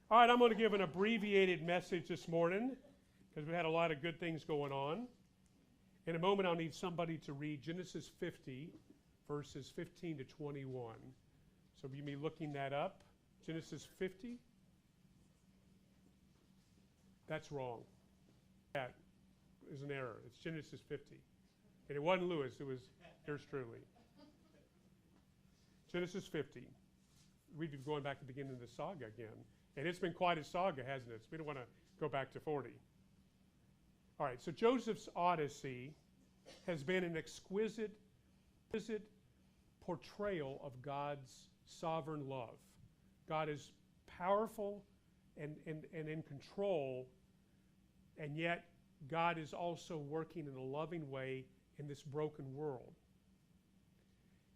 All right, I'm going to give an abbreviated message this morning because we had a lot of good things going on. In a moment, I'll need somebody to read Genesis 50, verses 15 to 21. So you may be looking that up. Genesis 50. That's wrong. That is an error. It's Genesis 50. And it wasn't Lewis, it was yours truly. Genesis 50. We've been going back to the beginning of the saga again. And it's been quite a saga, hasn't it? So we don't want to go back to 40. All right, so Joseph's Odyssey has been an exquisite portrayal of God's sovereign love. God is powerful and in control, and yet God is also working in a loving way in this broken world.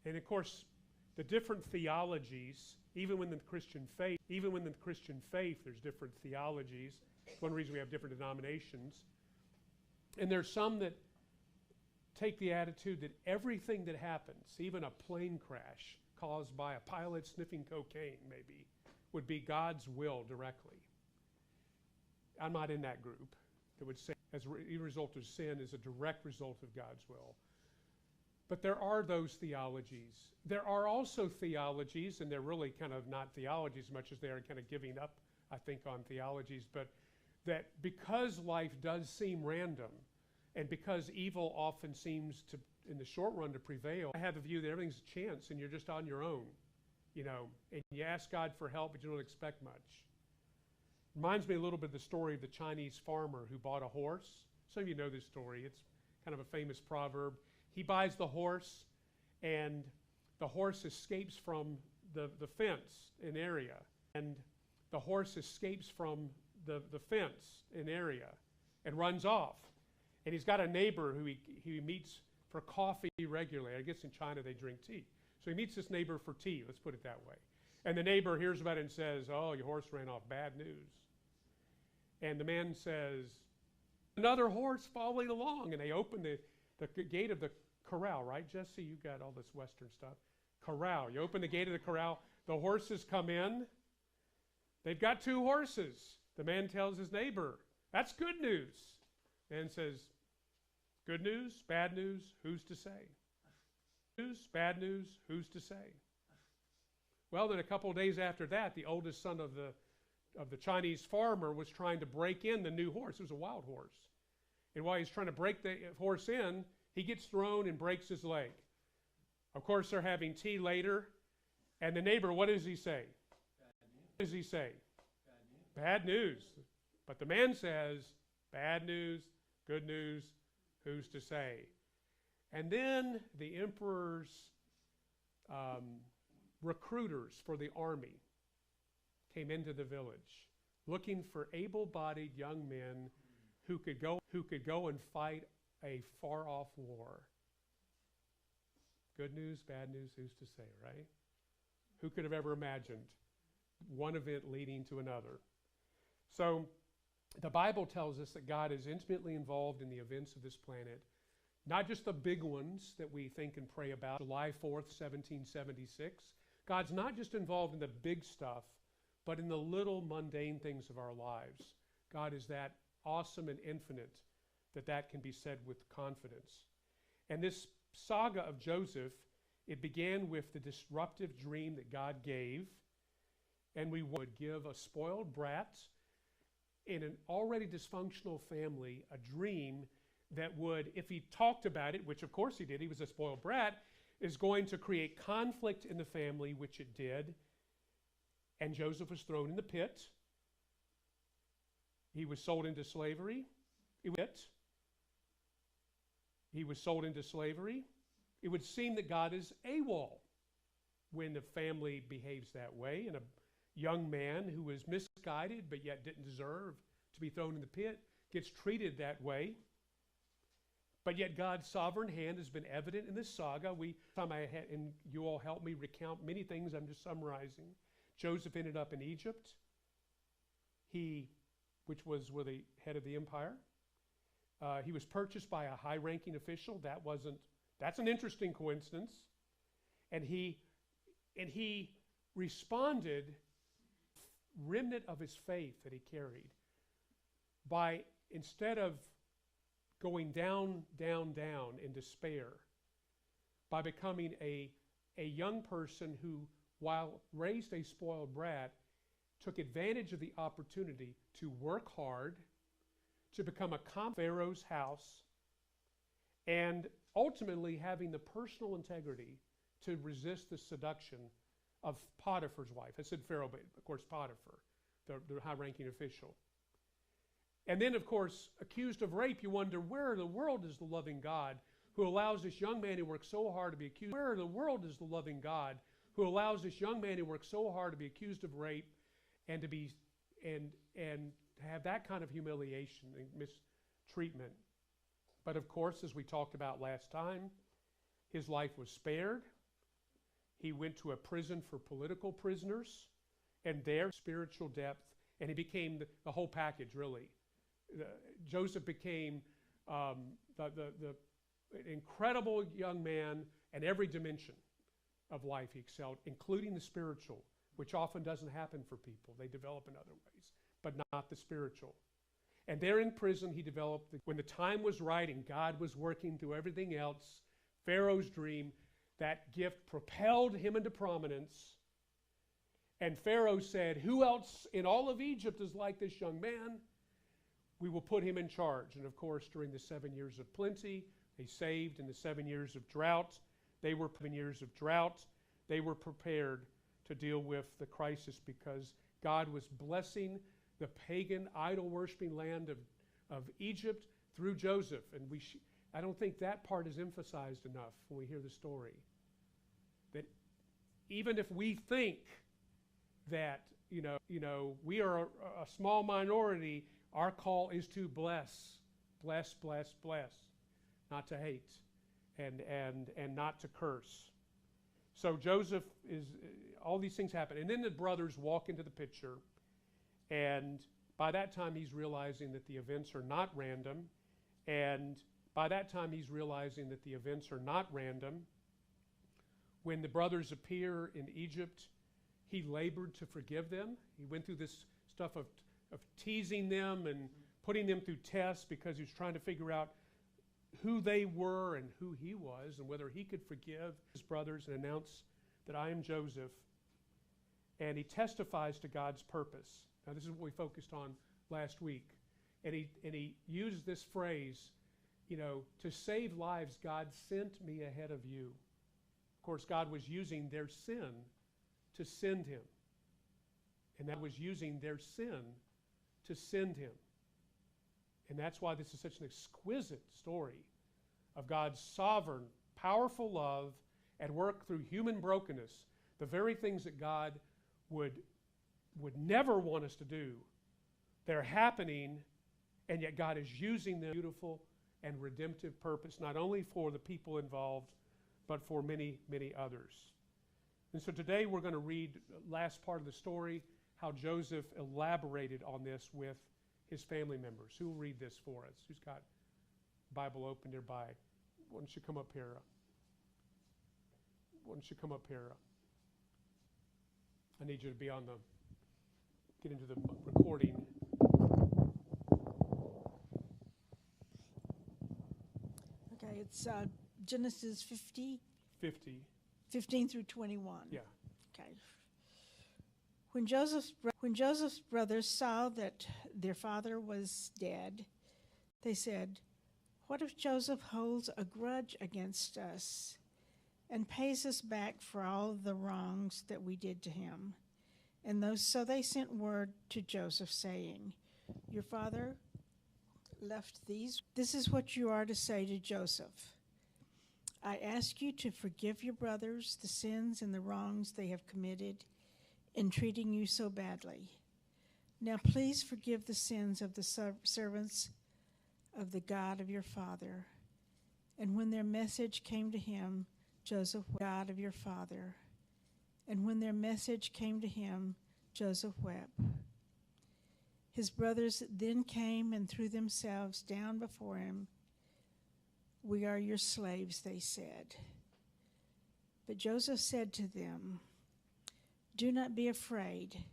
And of course, the different theologies, even within the Christian faith, there's different theologies. One reason we have different denominations. And there's some that take the attitude that everything that happens, even a plane crash caused by a pilot sniffing cocaine maybe, would be God's will directly. I'm not in that group that would say as a result of sin is a direct result of God's will. But there are those theologies. There are also theologies, and they're really kind of not theologies as much as they are kind of giving up, I think, on theologies, but that because life does seem random, and because evil often seems to, in the short run, to prevail, I have the view that everything's a chance and you're just on your own, and you ask God for help, but you don't expect much. Reminds me a little bit of the story of the Chinese farmer who bought a horse. Some of you know this story. It's kind of a famous proverb. He buys the horse, and the horse escapes from the fence in area. And the horse escapes from the fence in area and runs off. And he's got a neighbor who he meets for coffee regularly. I guess in China they drink tea. So he meets this neighbor for tea, let's put it that way. And the neighbor hears about it and says, "Oh, your horse ran off, bad news." And the man says, "Another horse following along." And they open the gate of the corral, right, Jesse? You got all this Western stuff. Corral. You open the gate of the corral. The horses come in. They've got two horses. The man tells his neighbor, "That's good news." Man says, "Good news, bad news, who's to say?" News, bad news, who's to say? Well, then a couple of days after that, the oldest son of the Chinese farmer was trying to break in the new horse. It was a wild horse. And while he's trying to break the horse in, he gets thrown and breaks his leg. Of course, they're having tea later. And the neighbor, what does he say? What does he say? Bad news. But the man says, "Bad news, good news, who's to say?" And then the emperor's recruiters for the army came into the village looking for able-bodied young men who could go and fight a far-off war. Good news, bad news, who's to say, right? Who could have ever imagined one event leading to another? So the Bible tells us that God is intimately involved in the events of this planet, not just the big ones that we think and pray about. July 4th, 1776. God's not just involved in the big stuff, but in the little mundane things of our lives. God is that awesome and infinite that can be said with confidence. And this saga of Joseph, it began with the disruptive dream that God gave, and we would give a spoiled brat in an already dysfunctional family a dream that would, if he talked about it, which of course he did, he was a spoiled brat, is going to create conflict in the family, which it did. And Joseph was thrown in the pit. He was sold into slavery. He was sold into slavery. It would seem that God is AWOL when the family behaves that way, and a young man who was misguided but yet didn't deserve to be thrown in the pit gets treated that way. But yet God's sovereign hand has been evident in this saga. And you all help me recount many things. I'm just summarizing. Joseph ended up in Egypt, which was where the head of the empire. He was purchased by a high-ranking official. That's an interesting coincidence. And he responded remnant of his faith that he carried, by instead of going down, down, down in despair, by becoming a young person who, while raised a spoiled brat, took advantage of the opportunity to work hard, to become a Pharaoh's house, and ultimately having the personal integrity to resist the seduction of Potiphar's wife. I said Pharaoh, but of course Potiphar, the high-ranking official. And then, of course, accused of rape, you wonder, where in the world is the loving God who allows this young man who worked so hard to be accused? Where in the world is the loving God who allows this young man who worked so hard to be accused of rape and to be and have that kind of humiliation and mistreatment? But of course, as we talked about last time, his life was spared. He went to a prison for political prisoners, and there, spiritual depth, and he became the whole package, really. Joseph became the incredible young man in every dimension of life. He excelled, including the spiritual, which often doesn't happen for people. They develop in other ways, but not the spiritual. And there in prison, he developed, when the time was right and God was working through everything else, Pharaoh's dream, that gift propelled him into prominence. And Pharaoh said, who else in all of Egypt is like this young man? We will put him in charge. And of course, during the 7 years of plenty, they saved. In the 7 years of drought, they were prepared to deal with the crisis because God was blessing the pagan, idol-worshiping land of Egypt through Joseph. And I don't think that part is emphasized enough when we hear the story. That even if we think that, we are a small minority, our call is to bless, bless, bless, bless, not to hate and not to curse. So Joseph all these things happen. And then the brothers walk into the picture, and by that time he's realizing that the events are not random. And by that time he's realizing that the events are not random. When the brothers appear in Egypt, he labored to forgive them. He went through this stuff of teasing them and putting them through tests because he was trying to figure out who they were and who he was and whether he could forgive his brothers and announce that I am Joseph. And he testifies to God's purpose. Now this is what we focused on last week. And he used this phrase, to save lives, God sent me ahead of you. Of course, God was using their sin to send him. And that was using their sin to send him. And that's why this is such an exquisite story of God's sovereign, powerful love at work through human brokenness. The very things that God would never want us to do, they're happening, and yet God is using them beautiful and redemptive purpose, not only for the people involved, but for many, many others. And so today we're going to read the last part of the story, how Joseph elaborated on this with his family members. Who will read this for us? Who's got Bible open nearby? Why don't you come up here? I need you to be get into the recording. Okay, it's Genesis 50. 50. 15 through 21. Yeah. Okay. When Joseph's brothers saw that their father was dead, they said, "What if Joseph holds a grudge against us and pays us back for all the wrongs that we did to him?" So they sent word to Joseph saying, "Your father left these. This is what you are to say to Joseph. I ask you to forgive your brothers the sins and the wrongs they have committed in treating you so badly. Now please forgive the sins of the servants of the God of your father." And when their message came to him, Joseph wept. His brothers then came and threw themselves down before him. "We are your slaves," they said. But Joseph said to them, "Do not be afraid.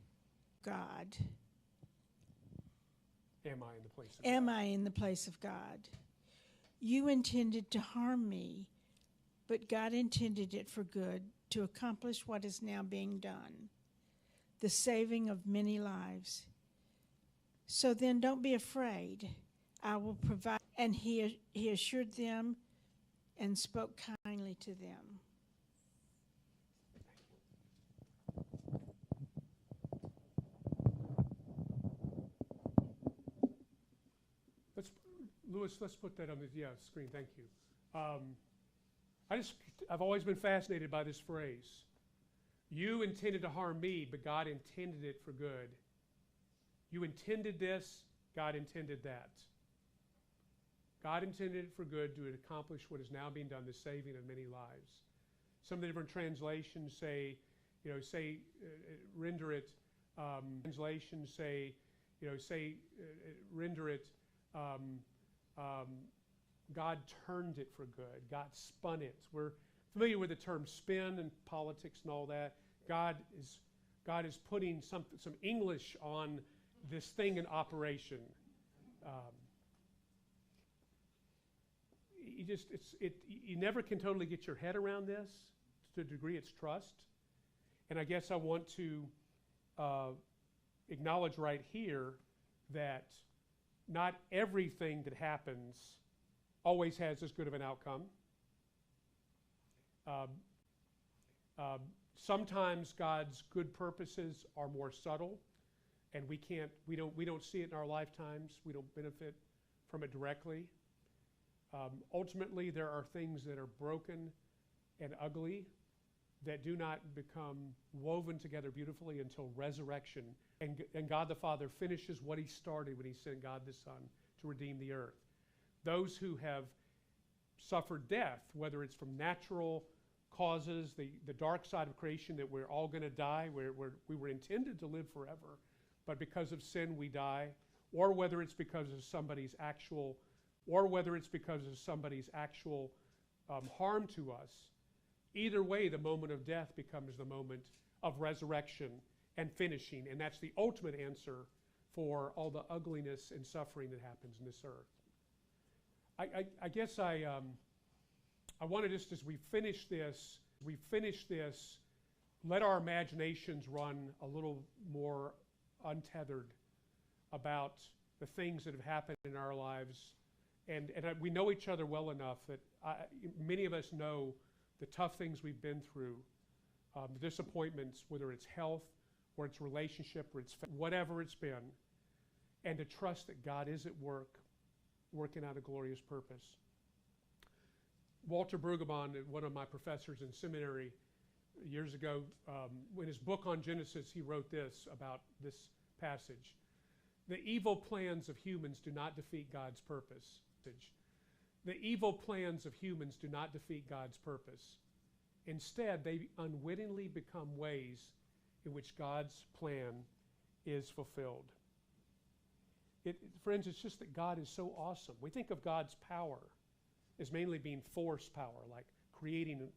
God? Am I in the place of Am God? I in the place of God? You intended to harm me, but God intended it for good to accomplish what is now being done, the saving of many lives. So then don't be afraid. I will provide. And he assured them and spoke kindly to them. Let's put that on the screen. Thank you. I've always been fascinated by this phrase. You intended to harm me, but God intended it for good. You intended this, God intended that. God intended it for good to accomplish what is now being done, the saving of many lives. Some of the different translations say, render it. Translations say, render it. God turned it for good. God spun it. We're familiar with the term spin and politics and all that. God is putting some English on this thing in operation. You never can totally get your head around this. To a degree, it's trust. And I guess I want to acknowledge right here that not everything that happens always has as good of an outcome. Sometimes God's good purposes are more subtle, and we don't see it in our lifetimes. We don't benefit from it directly. Ultimately, there are things that are broken and ugly that do not become woven together beautifully until resurrection. And God the Father finishes what he started when he sent God the Son to redeem the earth. Those who have suffered death, whether it's from natural causes, the dark side of creation that we're all going to die, we were intended to live forever, but because of sin we die, or whether it's because of somebody's actual harm to us. Either way, the moment of death becomes the moment of resurrection and finishing, and that's the ultimate answer for all the ugliness and suffering that happens in this earth. I guess I want to just, as we finish this, let our imaginations run a little more untethered about the things that have happened in our lives. And we know each other well enough that many of us know the tough things we've been through, the disappointments, whether it's health, or it's relationship, or it's whatever it's been, and to trust that God is at work, working out a glorious purpose. Walter Brueggemann, one of my professors in seminary years ago, in his book on Genesis, he wrote this about this passage. The evil plans of humans do not defeat God's purpose. The evil plans of humans do not defeat God's purpose. Instead, they unwittingly become ways in which God's plan is fulfilled. Friends, it's just that God is so awesome. We think of God's power as mainly being force power, like creating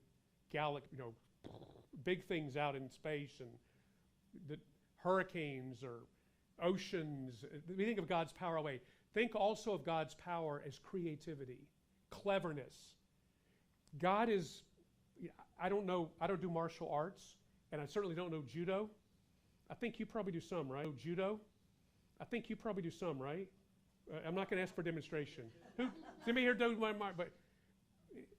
big things out in space and the hurricanes or oceans. We think of God's power away. Think also of God's power as creativity, cleverness. God is, I don't do martial arts, and I certainly don't know judo. I think you probably do some, right? Judo? I think you probably do some, right? I'm not going to ask for a demonstration. Does anybody here do one? But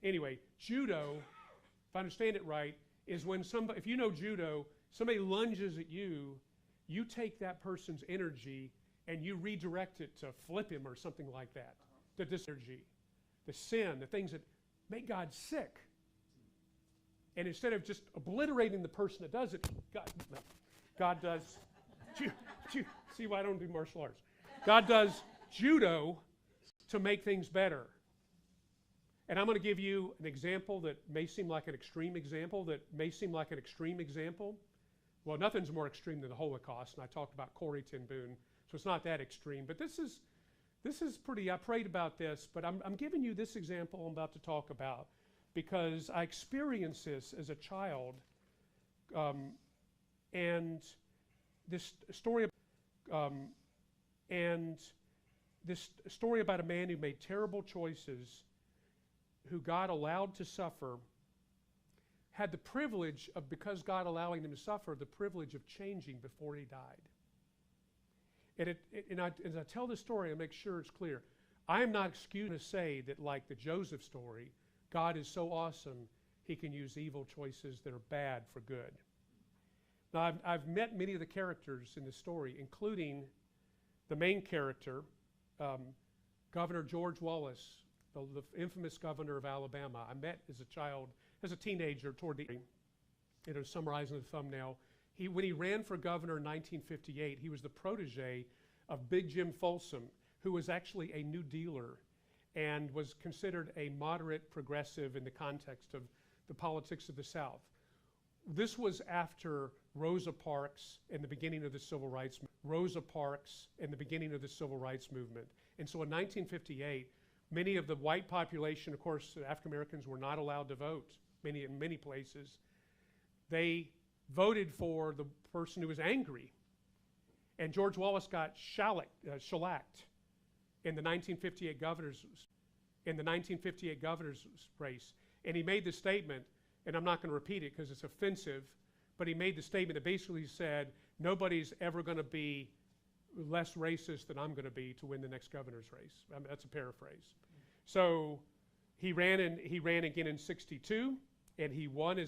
anyway, judo, if I understand it right, is when somebody, if you know judo, somebody lunges at you, you take that person's energy and you redirect it to flip him or something like that. The energy, the sin, the things that make God sick. And instead of just obliterating the person that does it, God does, see why I don't do martial arts. God does judo to make things better. And I'm going to give you an example that may seem like an extreme example, Well, nothing's more extreme than the Holocaust, and I talked about Corrie ten Boom, so it's not that extreme. But this is pretty, I prayed about this, but I'm giving you this example I'm about to talk about because I experienced this as a child, and this story, and this story about a man who made terrible choices, who God allowed to suffer, had the privilege of, because God allowing him to suffer, the privilege of changing before he died. And as I tell this story, I make sure it's clear. I am not excused to say that, like the Joseph story, God is so awesome he can use evil choices that are bad for good. Now, I've met many of the characters in the story, including the main character, Governor George Wallace, the infamous governor of Alabama. I met as a child, as a teenager, toward the end, summarizing the thumbnail. When he ran for governor in 1958, he was the protege of Big Jim Folsom, who was actually a New Dealer and was considered a moderate progressive in the context of the politics of the South. This was after Rosa Parks and the beginning of the Civil Rights Movement. And so in 1958, many of the white population, of course, African Americans were not allowed to vote in many places. They voted for the person who was angry. And George Wallace got shellacked in the 1958 governor's race. And he made the statement, and I'm not going to repeat it because it's offensive, but he made the statement that basically said, nobody's ever going to be less racist than I'm going to be to win the next governor's race. I mean, that's a paraphrase. So he ran again in '62, and he won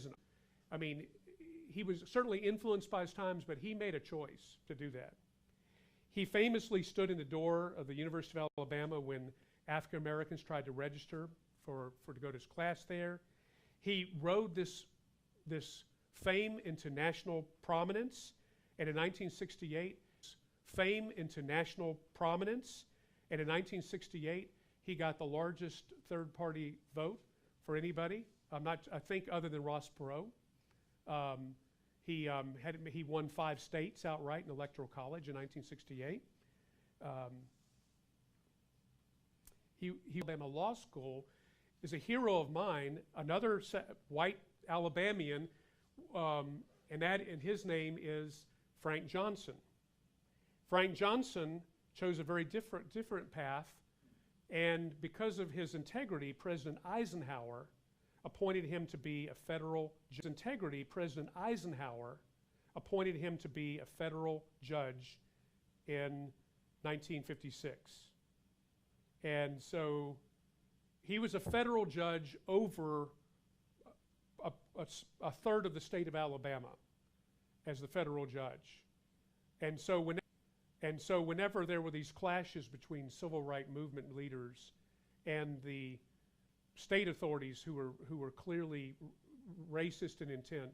he was certainly influenced by his times, but he made a choice to do that. He famously stood in the door of the University of Alabama when African Americans tried to register to go to his class there. He rode this fame into national prominence, and in 1968, he got the largest third-party vote for anybody. I think other than Ross Perot. He won 5 states outright in the Electoral College in 1968. He Alabama Law School is a hero of mine, another white Alabamian, and his name is Frank Johnson. Frank Johnson chose a very different path, and because of his integrity, President Eisenhower appointed him to be a federal judge. President Eisenhower appointed him to be a federal judge in 1956. And so he was a federal judge over a third of the state of Alabama as the federal judge. And so whenever there were these clashes between civil rights movement leaders and the state authorities who were clearly racist in intent,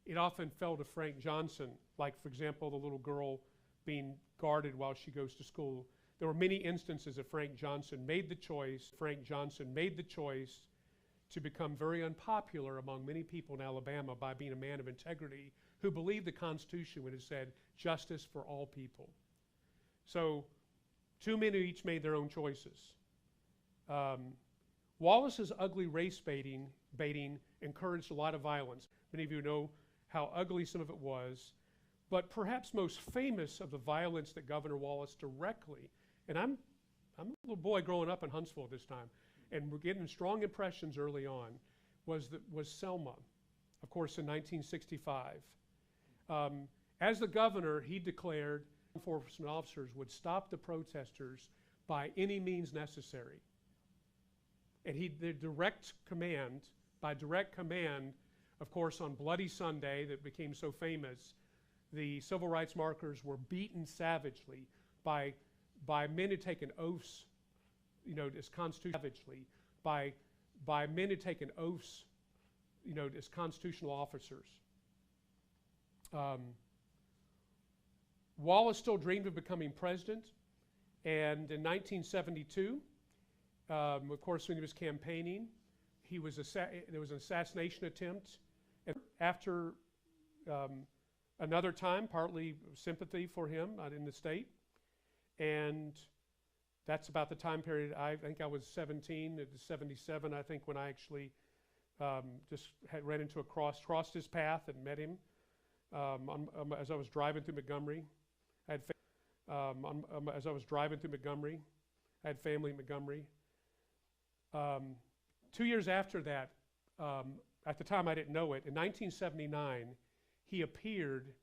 it often fell to Frank Johnson, like, for example, the little girl being guarded while she goes to school. There were many instances of Frank Johnson made the choice to become very unpopular among many people in Alabama by being a man of integrity who believed the Constitution when it said justice for all people. So 2 men who each made their own choices. Wallace's ugly race baiting encouraged a lot of violence. Many of you know how ugly some of it was, but perhaps most famous of the violence that Governor Wallace directly, and I'm a little boy growing up in Huntsville at this time, and we're getting strong impressions early on, was Selma, of course, in 1965. As the governor, he declared enforcement officers would stop the protesters by any means necessary. And by direct command, of course, on Bloody Sunday that became so famous, the civil rights markers were beaten savagely by men who taken oaths, as as constitutional officers. Wallace still dreamed of becoming president, and in 1972, of course, when he was campaigning, there was an assassination attempt. And after another time, partly sympathy for him in the state, and that's about the time period. I think I was 17. It was 77, I think, when I actually just ran into crossed his path and met him. as I was driving through Montgomery. I had as I was driving through Montgomery, I had family in Montgomery. 2 years after that, at the time I didn't know it, in 1979, he appeared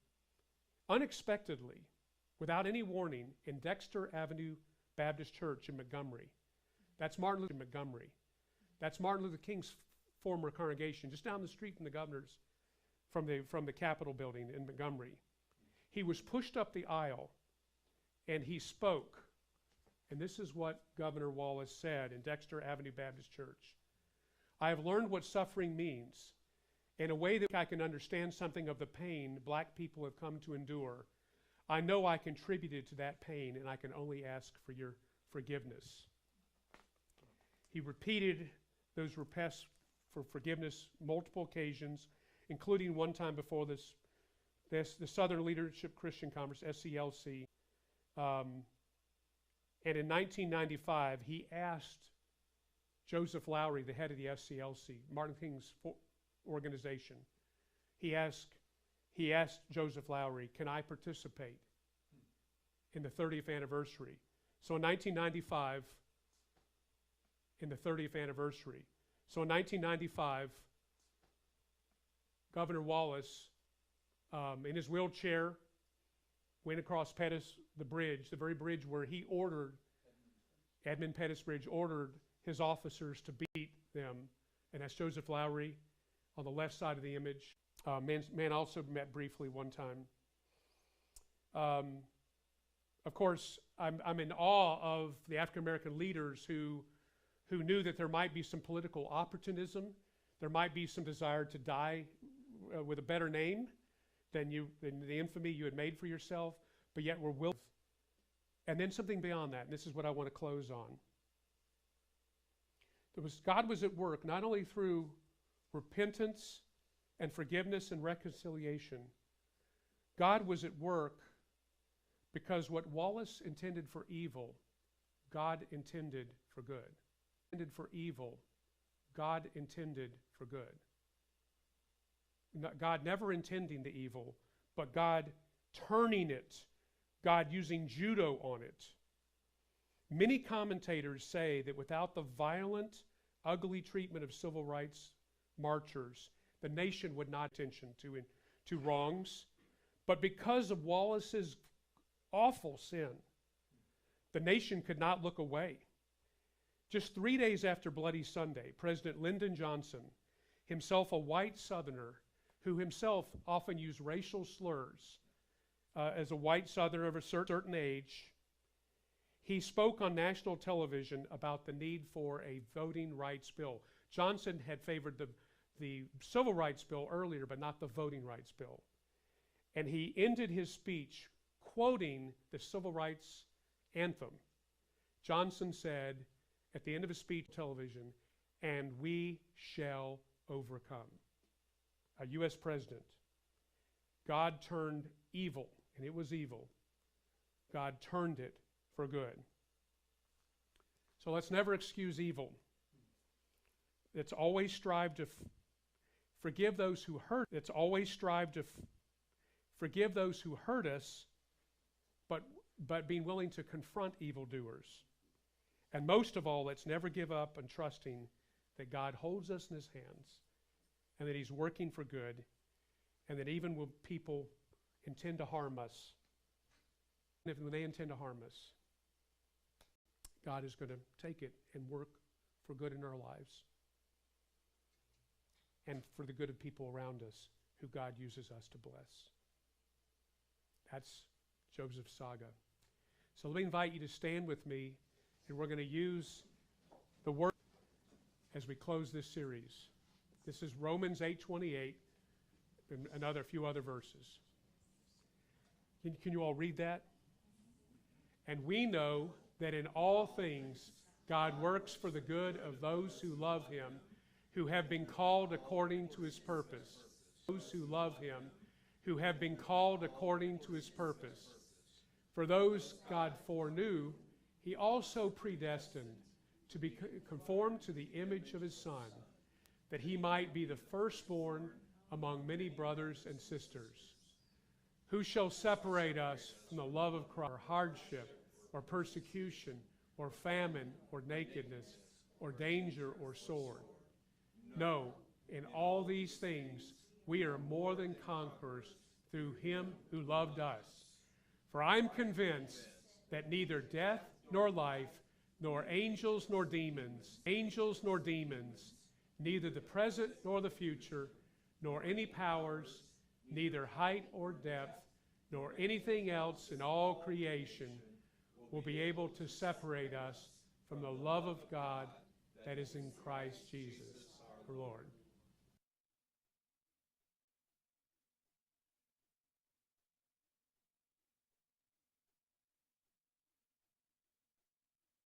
unexpectedly, without any warning, in Dexter Avenue Baptist Church in Montgomery. That's Martin Luther King's former congregation, just down the street from the governor's, from the Capitol building in Montgomery. He was pushed up the aisle, and he spoke. And this is what Governor Wallace said in Dexter Avenue Baptist Church. "I have learned what suffering means in a way that I can understand something of the pain black people have come to endure. I know I contributed to that pain, and I can only ask for your forgiveness." He repeated those requests for forgiveness multiple occasions, including one time before the Southern Leadership Christian Conference, SCLC. And in 1995, he asked Joseph Lowry, the head of the SCLC, Martin King's organization, he asked Joseph Lowry, "Can I participate in the 30th anniversary?" So in 1995, in the 30th anniversary. So in 1995, Governor Wallace, in his wheelchair, went across the bridge, the very bridge where he ordered, Edmund Pettus Bridge ordered his officers to beat them. And that's Joseph Lowry on the left side of the image. Man also met briefly one time. Of course, I'm in awe of the African American leaders who knew that there might be some political opportunism, there might be some desire to die with a better name than the infamy you had made for yourself, but yet were willing. And then something beyond that, and this is what I want to close on. God was at work not only through repentance and forgiveness and reconciliation. God was at work because what Wallace intended for evil, God intended for good. Intended for evil, God intended for good. God never intending the evil, but God turning it, God using judo on it. Many commentators say that without the violent, ugly treatment of civil rights marchers, the nation would not pay attention to wrongs. But because of Wallace's awful sin, the nation could not look away. Just 3 days after Bloody Sunday, President Lyndon Johnson, himself a white Southerner, who himself often used racial slurs as a white Southerner of a certain age, he spoke on national television about the need for a voting rights bill. Johnson had favored the civil rights bill earlier, but not the voting rights bill. And he ended his speech quoting the civil rights anthem. Johnson said at the end of his speech on television, "And we shall overcome." A U.S. president. God turned evil, and it was evil. God turned it for good. So let's never excuse evil. Let's always strive to forgive those who hurt. Let's always strive to forgive those who hurt us, but being willing to confront evildoers. And most of all, let's never give up on trusting that God holds us in his hands and that he's working for good, and that even when people intend to harm us, when they intend to harm us, God is going to take it and work for good in our lives and for the good of people around us who God uses us to bless. That's Joseph's saga. So let me invite you to stand with me, and we're going to use the word as we close this series. This is Romans 8:28 and a few other verses. Can you all read that? "And we know that in all things God works for the good of those who love him, who have been called according to his purpose." Those who love him, who have been called according to his purpose. "For those God foreknew, he also predestined to be conformed to the image of his Son, that he might be the firstborn among many brothers and sisters. Who shall separate us from the love of Christ? Or hardship, or persecution, or famine, or nakedness, or danger, or sword? No, in all these things we are more than conquerors through him who loved us. For I'm convinced that neither death nor life, nor angels nor demons, neither the present nor the future, nor any powers, neither height or depth, nor anything else in all creation will be able to separate us from the love of God that is in Christ Jesus, our Lord.